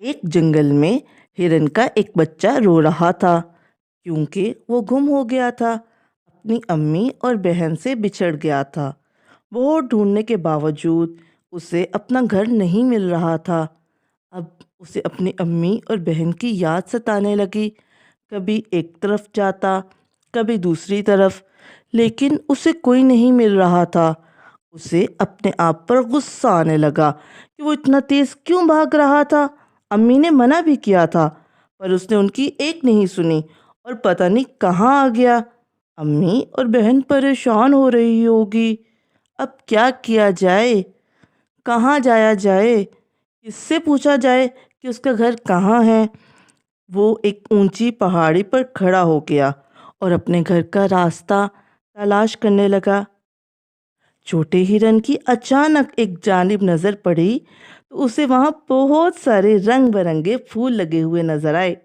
एक जंगल में हिरन का एक बच्चा रो रहा था क्योंकि वो गुम हो गया था। अपनी अम्मी और बहन से बिछड़ गया था। बहुत ढूंढने के बावजूद उसे अपना घर नहीं मिल रहा था। अब उसे अपनी अम्मी और बहन की याद सताने लगी। कभी एक तरफ जाता, कभी दूसरी तरफ, लेकिन उसे कोई नहीं मिल रहा था। उसे अपने आप पर गुस्सा आने लगा कि वो इतना तेज क्यों भाग रहा था। अम्मी ने मना भी किया था, पर उसने उनकी एक नहीं सुनी और पता नहीं कहाँ आ गया। अम्मी और बहन परेशान हो रही होगी। अब क्या किया जाए, कहाँ जाया जाए, किससे पूछा जाए कि उसका घर कहाँ है। वो एक ऊंची पहाड़ी पर खड़ा हो गया और अपने घर का रास्ता तलाश करने लगा। छोटे हिरन की अचानक एक जानिब नज़र पड़ी तो उसे वहाँ बहुत सारे रंग बिरंगे फूल लगे हुए नजर आए।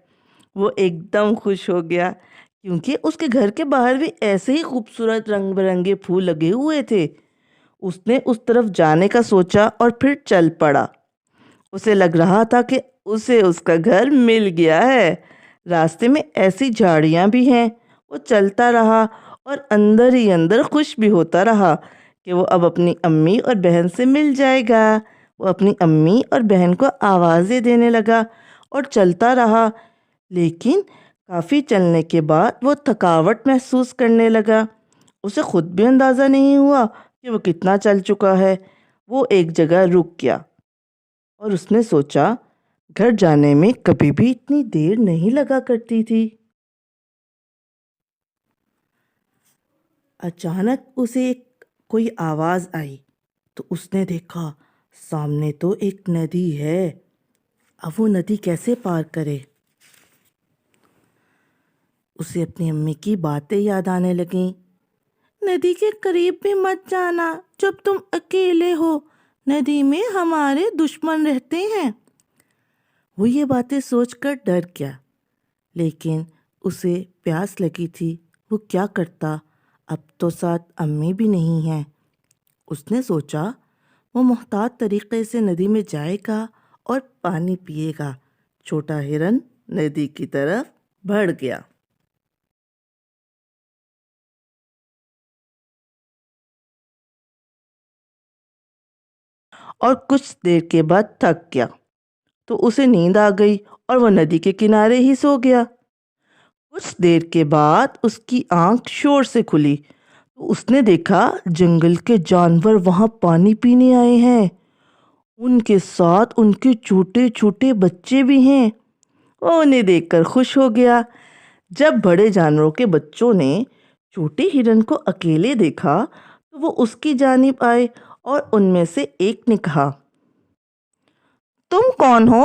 वो एकदम खुश हो गया क्योंकि उसके घर के बाहर भी ऐसे ही खूबसूरत रंग बिरंगे फूल लगे हुए थे। उसने उस तरफ जाने का सोचा और फिर चल पड़ा। उसे लग रहा था कि उसे उसका घर मिल गया है। रास्ते में ऐसी झाड़ियाँ भी हैं। वो चलता रहा और अंदर ही अंदर खुश भी होता रहा कि वो अब अपनी अम्मी और बहन से मिल जाएगा। वो अपनी अम्मी और बहन को आवाज़ें देने लगा और चलता रहा, लेकिन काफ़ी चलने के बाद वो थकावट महसूस करने लगा। उसे खुद भी अंदाज़ा नहीं हुआ कि वो कितना चल चुका है। वो एक जगह रुक गया और उसने सोचा, घर जाने में कभी भी इतनी देर नहीं लगा करती थी। अचानक उसे एक कोई आवाज़ आई तो उसने देखा सामने तो एक नदी है। अब वो नदी कैसे पार करे। उसे अपनी अम्मी की बातें याद आने लगीं। नदी के करीब भी मत जाना जब तुम अकेले हो, नदी में हमारे दुश्मन रहते हैं। वो ये बातें सोचकर डर गया, लेकिन उसे प्यास लगी थी। वो क्या करता, अब तो साथ अम्मी भी नहीं है। उसने सोचा वो मुहतात तरीके से नदी में जाएगा और पानी पिएगा। छोटा हिरन नदी की तरफ बढ़ गया और कुछ देर के बाद थक गया तो उसे नींद आ गई और वह नदी के किनारे ही सो गया। कुछ देर के बाद उसकी आंख शोर से खुली तो उसने देखा जंगल के जानवर वहां पानी पीने आए हैं। उनके साथ उनके छोटे छोटे बच्चे भी हैं। वो उन्हें देखकर खुश हो गया। जब बड़े जानवरों के बच्चों ने छोटे हिरन को अकेले देखा तो वो उसकी जानिब आए और उनमें से एक ने कहा, तुम कौन हो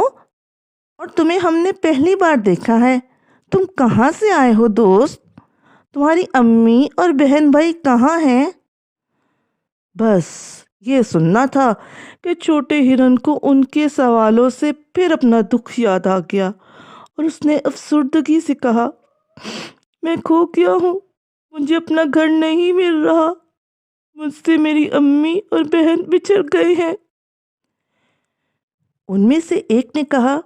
और तुम्हें हमने पहली बार देखा है। तुम कहाँ से आए हो दोस्त? तुम्हारी अम्मी और बहन भाई कहाँ हैं? बस ये सुनना था कि छोटे हिरन को उनके सवालों से फिर अपना दुख याद आ गया और उसने अफसुर्दगी से कहा, मैं खो गया हूँ, मुझे अपना घर नहीं मिल रहा, मुझसे मेरी अम्मी और बहन बिछड़ गए हैं। उनमें से एक ने कहा,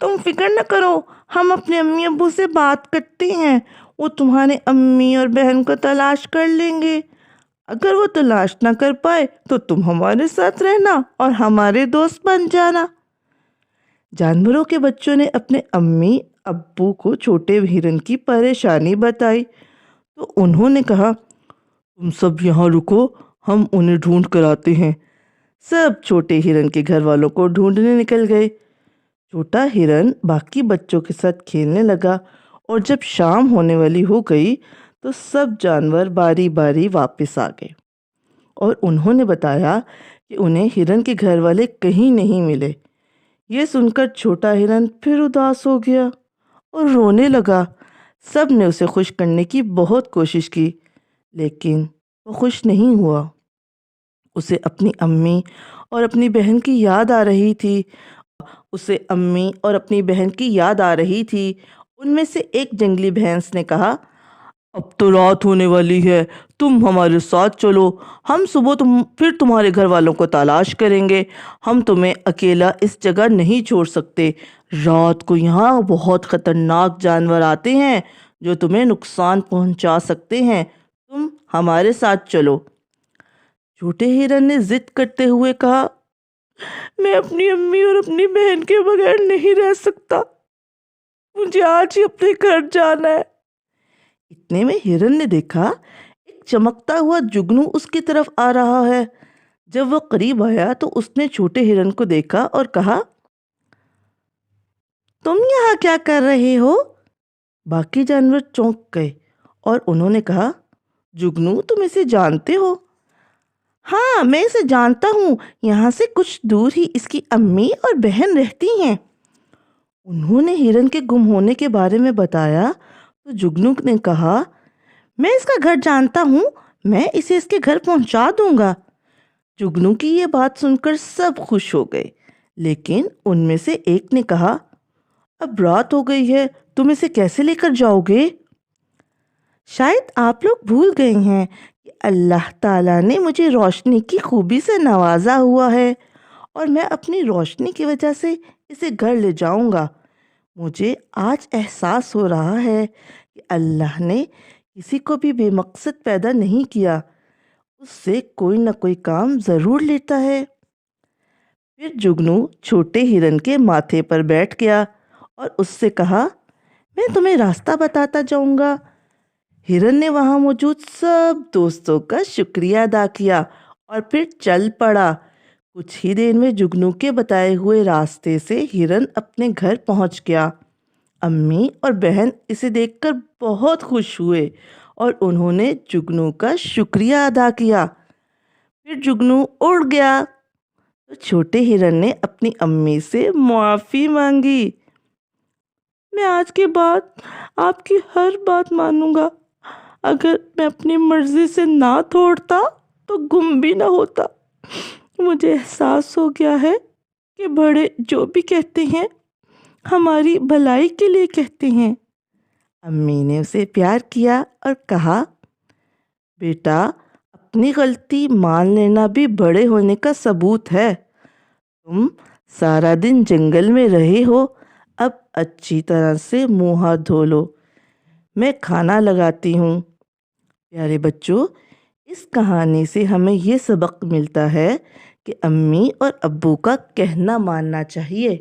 तुम फिक्र न करो, हम अपने अम्मी अब्बू से बात करते हैं, वो तुम्हारे अम्मी और बहन को तलाश कर लेंगे। अगर वो तलाश ना कर पाए तो तुम हमारे साथ रहना और हमारे दोस्त बन जाना। जानवरों के बच्चों ने अपने अम्मी अब्बू को छोटे हिरन की परेशानी बताई तो उन्होंने कहा, तुम सब यहाँ रुको, हम उन्हें ढूंढ कर आते हैं। सब छोटे हिरन के घर वालों को ढूंढने निकल गए। छोटा हिरन बाकी बच्चों के साथ खेलने लगा और जब शाम होने वाली हो गई तो सब जानवर बारी बारी वापस आ गए और उन्होंने बताया कि उन्हें हिरन के घर वाले कहीं नहीं मिले। ये सुनकर छोटा हिरन फिर उदास हो गया और रोने लगा। सब ने उसे खुश करने की बहुत कोशिश की, लेकिन वो खुश नहीं हुआ। उसे अपनी अम्मी और अपनी बहन की याद आ रही थी। उसे अम्मी और अपनी बहन की याद आ रही थी। उनमें से एक जंगली भैंस ने कहा, अब तो रात होने वाली है, तुम हमारे साथ चलो। हम सुबह फिर तुम्हारे घर वालों को तलाश करेंगे। हम तुम्हें अकेला इस जगह नहीं छोड़ सकते। रात को यहाँ बहुत खतरनाक जानवर आते हैं जो तुम्हें नुकसान पहुंचा सकते हैं। तुम हमारे साथ चलो। छोटे हिरन ने जिद करते हुए कहा, मैं अपनी अम्मी और अपनी बहन के बगैर नहीं रह सकता। मुझे आज ही अपने घर जाना है। इतने में हिरन ने देखा एक चमकता हुआ जुगनू उसकी तरफ आ रहा है। जब वह करीब आया तो उसने छोटे हिरन को देखा और कहा, तुम यहाँ क्या कर रहे हो? बाकी जानवर चौंक गए और उन्होंने कहा, जुगनू तुम इसे जानते हो? हाँ, मैं इसे जानता हूँ। यहाँ से कुछ दूर ही इसकी अम्मी और बहन रहती हैं। उन्होंने हिरन के गुम होने के बारे में बताया तो जुगनू ने कहा, मैं इसका घर जानता हूँ, मैं इसे इसके घर पहुंचा दूंगा। जुगनू की ये बात सुनकर सब खुश हो गए, लेकिन उनमें से एक ने कहा, अब रात हो गई है, तुम इसे कैसे लेकर जाओगे? शायद आप लोग भूल गए हैं कि अल्लाह ताला ने मुझे रोशनी की खूबी से नवाजा हुआ है और मैं अपनी रोशनी की वजह से इसे घर ले जाऊंगा। मुझे आज एहसास हो रहा है कि अल्लाह ने किसी को भी बेमकसद पैदा नहीं किया, उससे कोई ना कोई काम ज़रूर लेता है। फिर जुगनू छोटे हिरन के माथे पर बैठ गया और उससे कहा, मैं तुम्हें रास्ता बताता जाऊंगा। हिरन ने वहाँ मौजूद सब दोस्तों का शुक्रिया अदा किया और फिर चल पड़ा। कुछ ही देर में जुगनू के बताए हुए रास्ते से हिरन अपने घर पहुंच गया। अम्मी और बहन इसे देखकर बहुत खुश हुए और उन्होंने जुगनू का शुक्रिया अदा किया। फिर जुगनू उड़ गया तो छोटे हिरन ने अपनी अम्मी से माफ़ी मांगी। मैं आज के बाद आपकी हर बात मानूंगा। अगर मैं अपनी मर्जी से ना तोड़ता तो गुम भी ना होता। मुझे एहसास हो गया है कि बड़े जो भी कहते हैं हमारी भलाई के लिए कहते हैं। अम्मी ने उसे प्यार किया और कहा, बेटा अपनी गलती मान लेना भी बड़े होने का सबूत है। तुम सारा दिन जंगल में रहे हो, अब अच्छी तरह से मुंह हाथ धो लो। मैं खाना लगाती हूँ। प्यारे बच्चों, इस कहानी से हमें ये सबक मिलता है कि अम्मी और अब्बू का कहना मानना चाहिए।